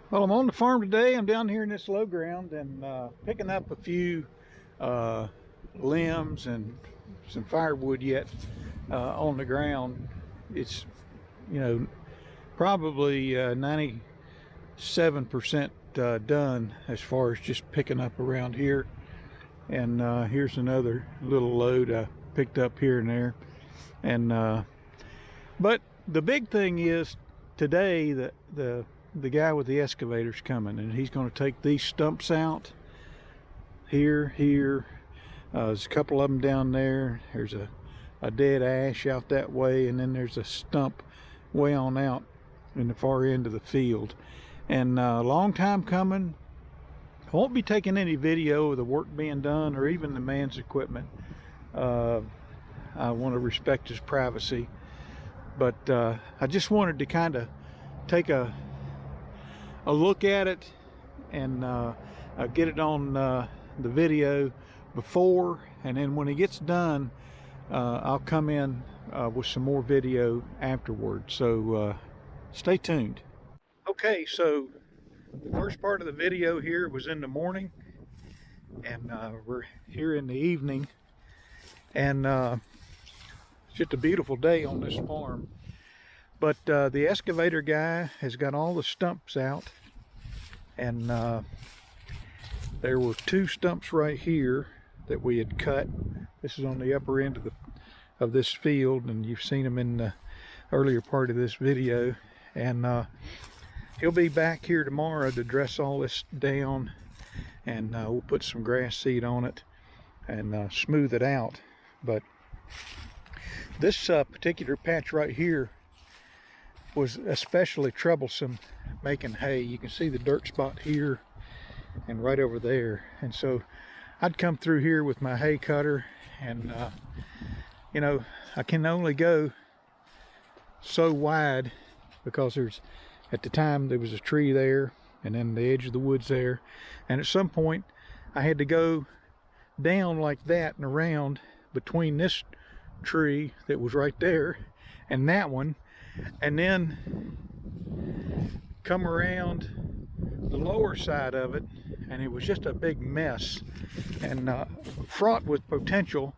Well, I'm on the farm today. I'm down here in this low ground and picking up a few uh, limbs and some firewood yet on the ground. It's, you know, probably 97% done as far as just picking up around here. And here's another little load I picked up here and there. And but the big thing is today the guy with the excavator's coming, and he's going to take these stumps out here. There's a couple of them down there. There's a dead ash out that way, and then there's a stump way on out in the far end of the field. And a long time coming. I won't be taking any video of the work being done or even the man's equipment. I want to respect his privacy, but I just wanted to kind of take a look at it and get it on the video before, and then when it gets done, I'll come in with some more video afterwards. So stay tuned. Okay, so the first part of the video here was in the morning, and we're here in the evening, and it's just a beautiful day on this farm. But the excavator guy has got all the stumps out, and there were two stumps right here that we had cut. This is on the upper end of this field, and you've seen them in the earlier part of this video. And he'll be back here tomorrow to dress all this down, and we'll put some grass seed on it and smooth it out. But this particular patch right here was especially troublesome making hay. You can see the dirt spot here and right over there, and so I'd come through here with my hay cutter, and you know, I can only go so wide because there's, at the time there was a tree there and then the edge of the woods there, and at some point I had to go down like that and around between this tree that was right there and that one, and then come around the lower side of it, and it was just a big mess and fraught with potential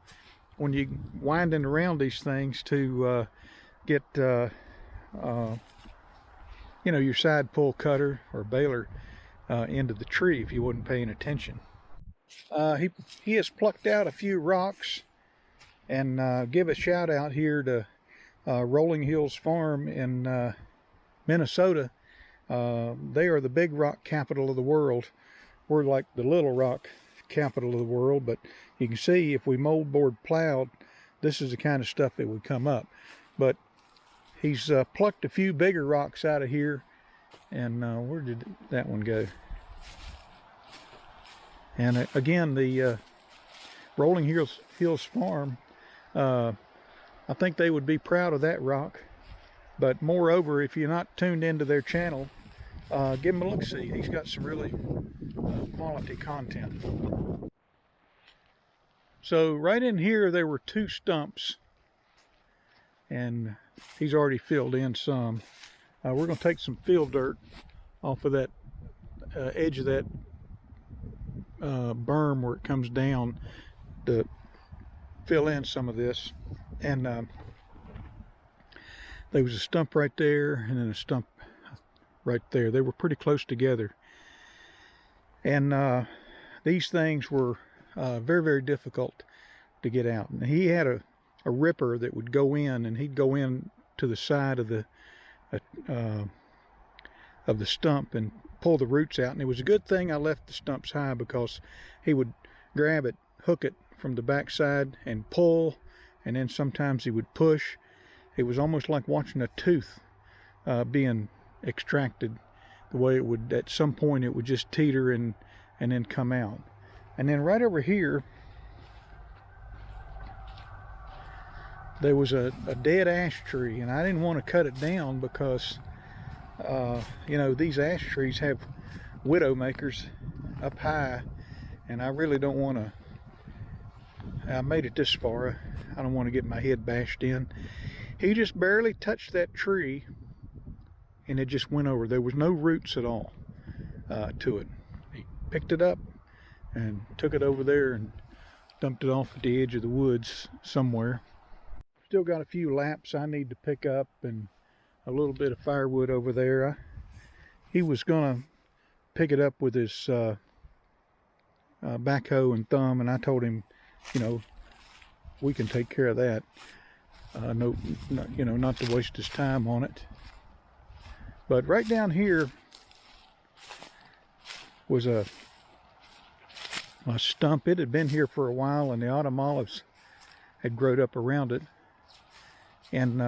when you winding around these things to get you know, your side pull cutter or baler into the tree if you wasn't paying attention. He has plucked out a few rocks, and give a shout out here to Rolling Hills Farm in Minnesota. They are the big rock capital of the world. We're like the little rock capital of the world, but you can see if we moldboard plowed, this is the kind of stuff that would come up. But he's plucked a few bigger rocks out of here, and where did that one go? And again, the Rolling Hills Farm, I think they would be proud of that rock. But moreover, if you're not tuned into their channel, give him a look-see. He's got some really quality content. So right in here there were two stumps, and he's already filled in some. We're going to take some field dirt off of that edge of that berm where it comes down to fill in some of this. And there was a stump right there and then a stump right there. They were pretty close together, and these things were very, very difficult to get out. And he had a ripper that would go in, and he'd go in to the side of the stump and pull the roots out. And it was a good thing I left the stumps high, because he would grab it, hook it from the back side and pull, and then sometimes he would push. It was almost like watching a tooth being extracted, the way it would, at some point it would just teeter and then come out. And then right over here there was a dead ash tree, and I didn't want to cut it down because you know, these ash trees have widow makers up high, and I really don't want to. I made it this far, I don't want to get my head bashed in. He just barely touched that tree and it just went over. There was no roots at all. to it. He picked it up and took it over there and dumped it off at the edge of the woods somewhere. Still got a few laps I need to pick up and a little bit of firewood over there. He was gonna pick it up with his backhoe and thumb, and I told him, you know, we can take care of that. Not to waste his time on it. But right down here was a stump. It had been here for a while, and the autumn olives had grown up around it. And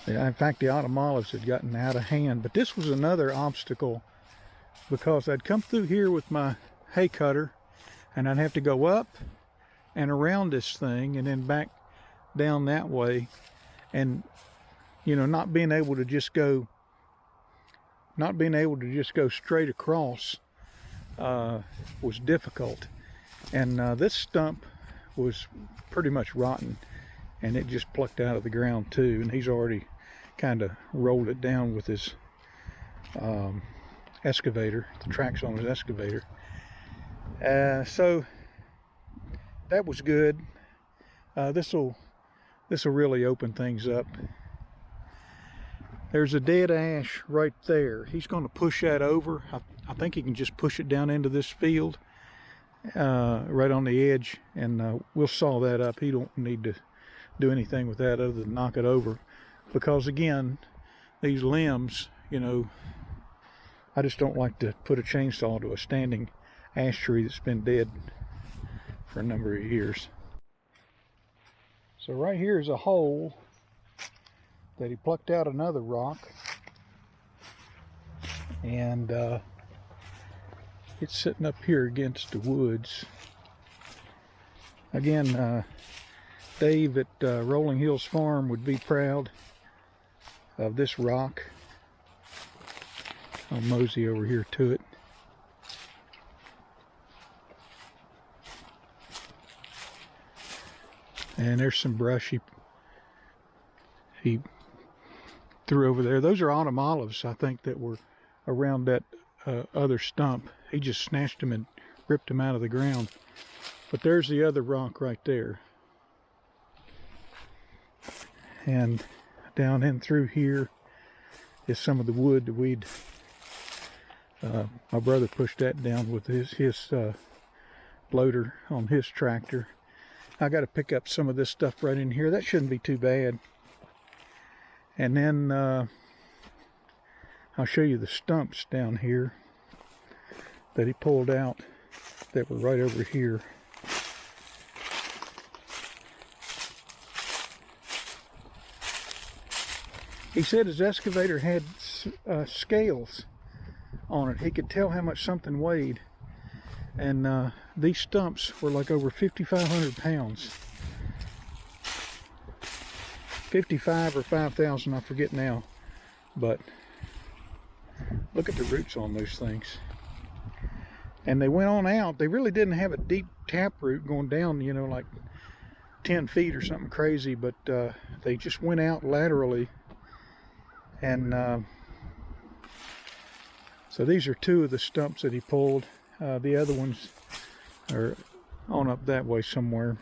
in fact, the autumn olives had gotten out of hand. But this was another obstacle, because I'd come through here with my hay cutter, and I'd have to go up and around this thing and then back down that way. And you know, not being able to just go straight across was difficult. And this stump was pretty much rotten, and it just plucked out of the ground too, and he's already kind of rolled it down with his excavator, the tracks on his excavator. So that was good. This will really open things up. There's a dead ash right there. He's going to push that over. I think he can just push it down into this field, right on the edge, and we'll saw that up. He don't need to do anything with that other than knock it over, because again, these limbs, you know, I just don't like to put a chainsaw to a standing ash tree that's been dead for a number of years. So right here is a hole that he plucked out another rock, and it's sitting up here against the woods. Again, Dave at Rolling Hills Farm would be proud of this rock. I'll mosey over here to it. And there's some brush he threw over there. Those are autumn olives, I think, that were around that other stump. He just snatched them and ripped them out of the ground. But there's the other rock right there. And down in through here is some of the wood that we'd my brother pushed that down with his loader on his tractor. I got to pick up some of this stuff right in here. That shouldn't be too bad. And then I'll show you the stumps down here that he pulled out that were right over here. He said his excavator had scales on it. He could tell how much something weighed. And these stumps were like over 5,500 pounds. 55 or 5,000, I forget now. But look at the roots on those things. And they went on out. They really didn't have a deep tap root going down, you know, like 10 feet or something crazy, but they just went out laterally. And so these are two of the stumps that he pulled. The other ones are on up that way somewhere.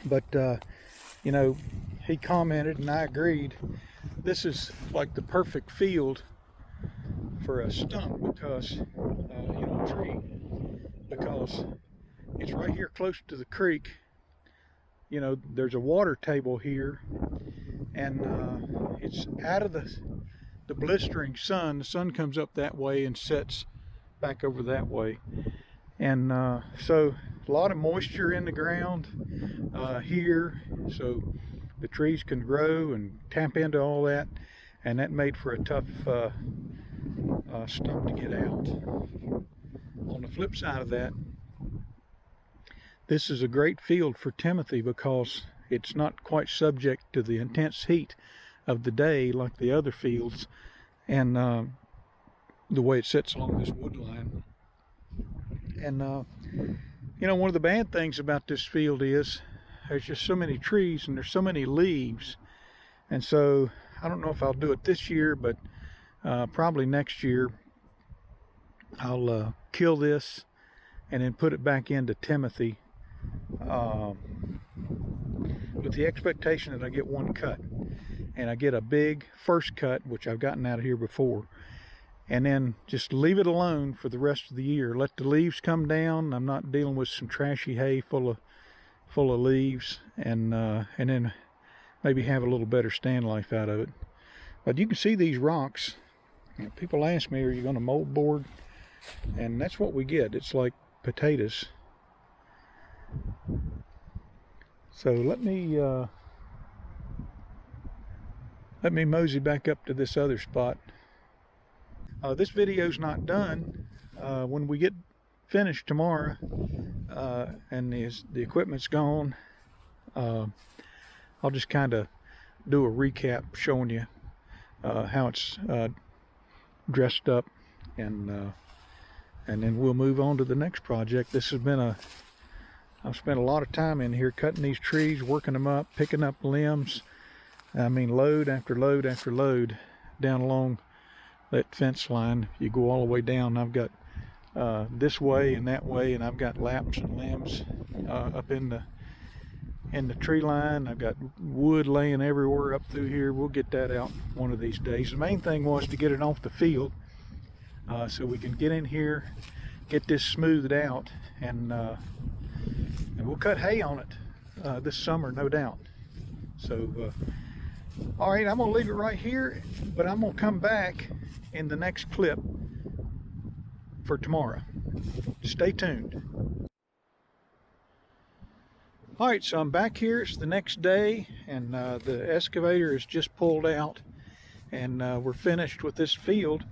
But, you know, he commented, and I agreed, this is like the perfect field for a stump, because, you know, a tree, because it's right here close to the creek. You know, there's a water table here, and it's out of the blistering sun. The sun comes up that way and sets back over that way, and so a lot of moisture in the ground here, so the trees can grow and tap into all that, and that made for a tough stump to get out. On the flip side of that, this is a great field for Timothy, because it's not quite subject to the intense heat of the day like the other fields, and the way it sits along this wood line. And you know, one of the bad things about this field is there's just so many trees and there's so many leaves, and so I don't know if I'll do it this year, but probably next year I'll kill this and then put it back into Timothy, with the expectation that I get one cut, and I get a big first cut, which I've gotten out of here before, and then just leave it alone for the rest of the year. Let the leaves come down. I'm not dealing with some trashy hay full of leaves, and then maybe have a little better stand life out of it. But you can see these rocks. People ask me, are you going to mold board? And that's what we get. It's like potatoes. So let me mosey back up to this other spot. This video's not done. When we get finished tomorrow, and the equipment's gone, I'll just kind of do a recap showing you how it's dressed up, and then we'll move on to the next project. This has been I've spent a lot of time in here cutting these trees, working them up, picking up limbs. I mean, load after load after load down along that fence line. You go all the way down. I've got this way and that way, and I've got laps and limbs up in the tree line. I've got wood laying everywhere up through here. We'll get that out one of these days. The main thing was to get it off the field, so we can get in here, get this smoothed out, and we'll cut hay on it this summer, no doubt. So all right, I'm gonna leave it right here, but I'm gonna come back in the next clip for tomorrow. Stay tuned. All right, so I'm back here. It's the next day, and the excavator is just pulled out, and we're finished with this field.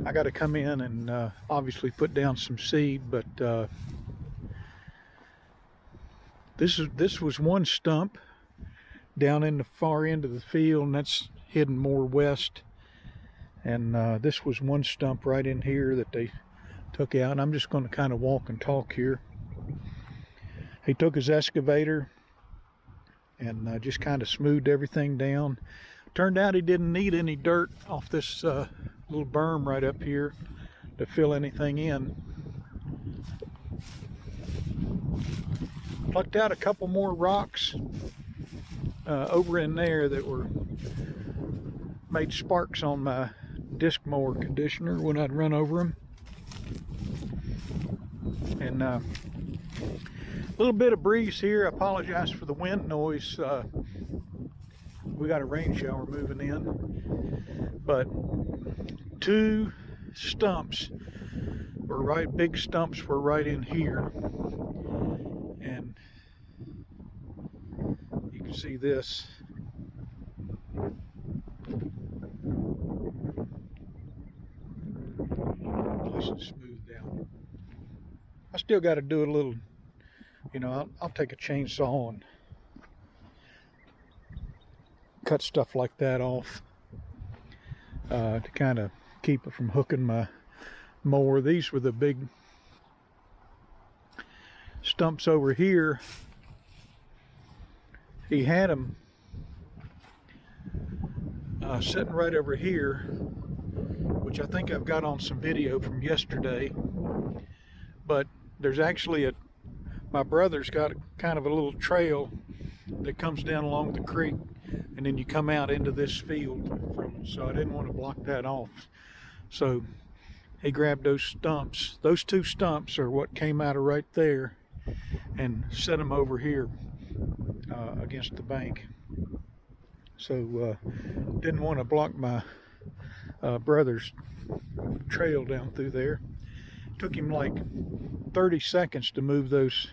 I got to come in and obviously put down some seed, but this was one stump down in the far end of the field, and that's hidden more west. And this was one stump right in here that they took out. And I'm just going to kind of walk and talk here. He took his excavator and just kind of smoothed everything down. Turned out he didn't need any dirt off this little berm right up here to fill anything in. Plucked out a couple more rocks over in there that made sparks on my disc mower conditioner when I'd run over them. And a little bit of breeze here. I apologize for the wind noise. We got a rain shower moving in, but two stumps were right, big stumps were right in here, and you can see this. Nice and smoothed out. I still got to do a little, you know, I'll take a chainsaw and cut stuff like that off to kind of keep it from hooking my mower. These were the big stumps over here. He had them sitting right over here, which I think I've got on some video from yesterday, but there's actually my brother's got kind of a little trail that comes down along the creek, and then you come out into this field so I didn't want to block that off. So he grabbed those stumps. Those two stumps are what came out of right there, and set them over here against the bank. So didn't want to block my brother's trail down through there. Took him like 30 seconds to move those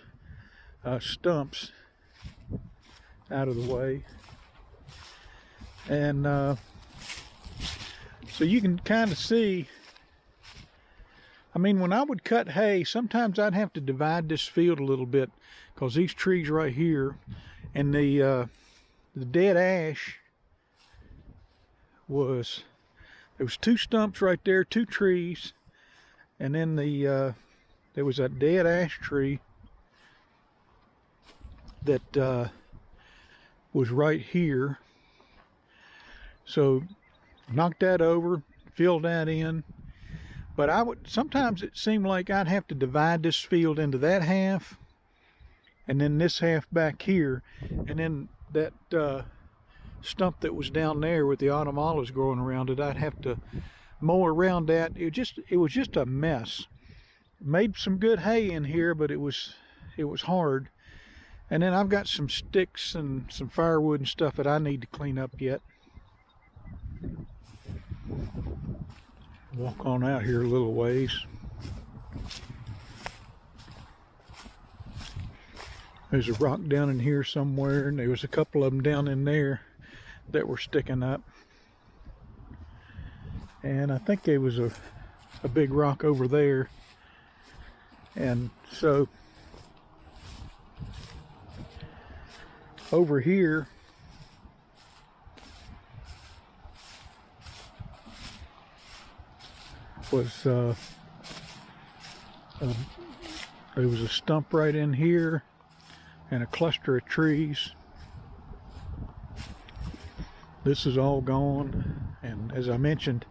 stumps out of the way. And so you can kind of see, I mean, when I would cut hay, sometimes I'd have to divide this field a little bit, because these trees right here and the dead ash there was two stumps right there, two trees, and then there was that dead ash tree that was right here. So knock that over, fill that in. But sometimes it seemed like I'd have to divide this field into that half and then this half back here, and then that stump that was down there with the autumn olives growing around it, I'd have to mow around that. It was just a mess. Made some good hay in here, but it was hard. And then I've got some sticks and some firewood and stuff that I need to clean up yet. Walk on out here a little ways. There's a rock down in here somewhere, and there was a couple of them down in there that were sticking up. And I think there was a big rock over there. And so over here was there was a stump right in here and a cluster of trees. This is all gone, and as I mentioned,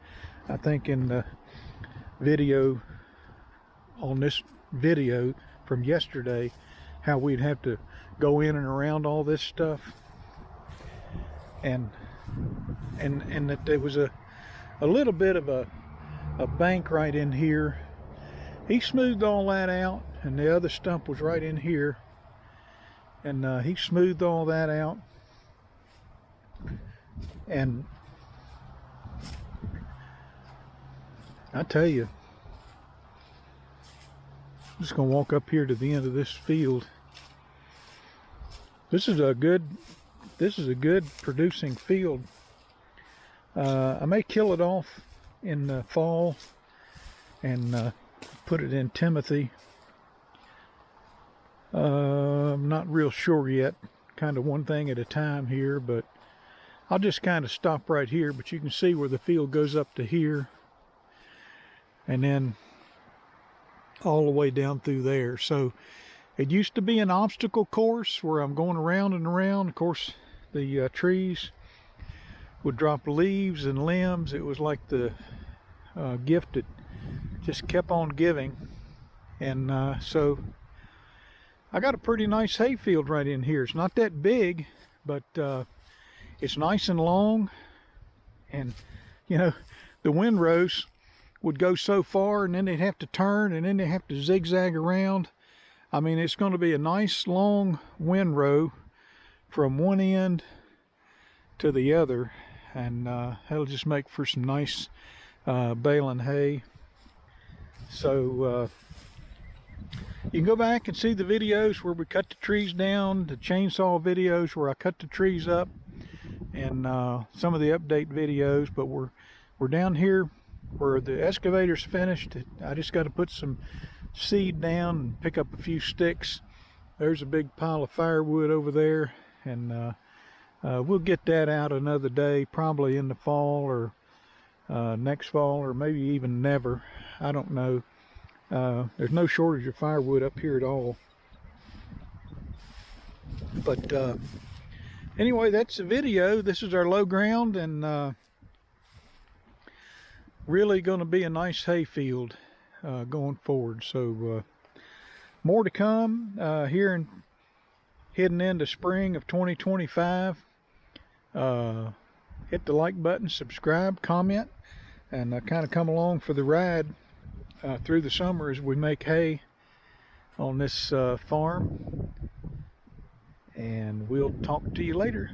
I think in the video, on this video from yesterday, how we'd have to go in and around all this stuff, and that there was a little bit of a bank right in here. He smoothed all that out, and the other stump was right in here, and he smoothed all that out. And I tell you, I'm just gonna walk up here to the end of this field. This is a good producing field. I may kill it off in the fall and put it in Timothy. I'm not real sure yet, kind of one thing at a time here, but I'll just kind of stop right here. But you can see where the field goes up to here, and then all the way down through there. So it used to be an obstacle course where I'm going around and around. Of course, the trees would drop leaves and limbs. It was like the gift that just kept on giving. And so I got a pretty nice hay field right in here. It's not that big, but it's nice and long. And you know, the windrows would go so far, and then they'd have to turn, and then they have to zigzag around. I mean, it's going to be a nice long windrow from one end to the other, and that'll just make for some nice baling hay. So you can go back and see the videos where we cut the trees down, the chainsaw videos where I cut the trees up, and some of the update videos. But we're down here where the excavator's finished. I just got to put some seed down and pick up a few sticks. There's a big pile of firewood over there, and we'll get that out another day, probably in the fall, or next fall, or maybe even never. I don't know. There's no shortage of firewood up here at all. But anyway, that's the video. This is our low ground, and really going to be a nice hay field going forward. So more to come here in heading into spring of 2025. Hit the like button, subscribe, comment, and kind of come along for the ride through the summer as we make hay on this farm. And we'll talk to you later.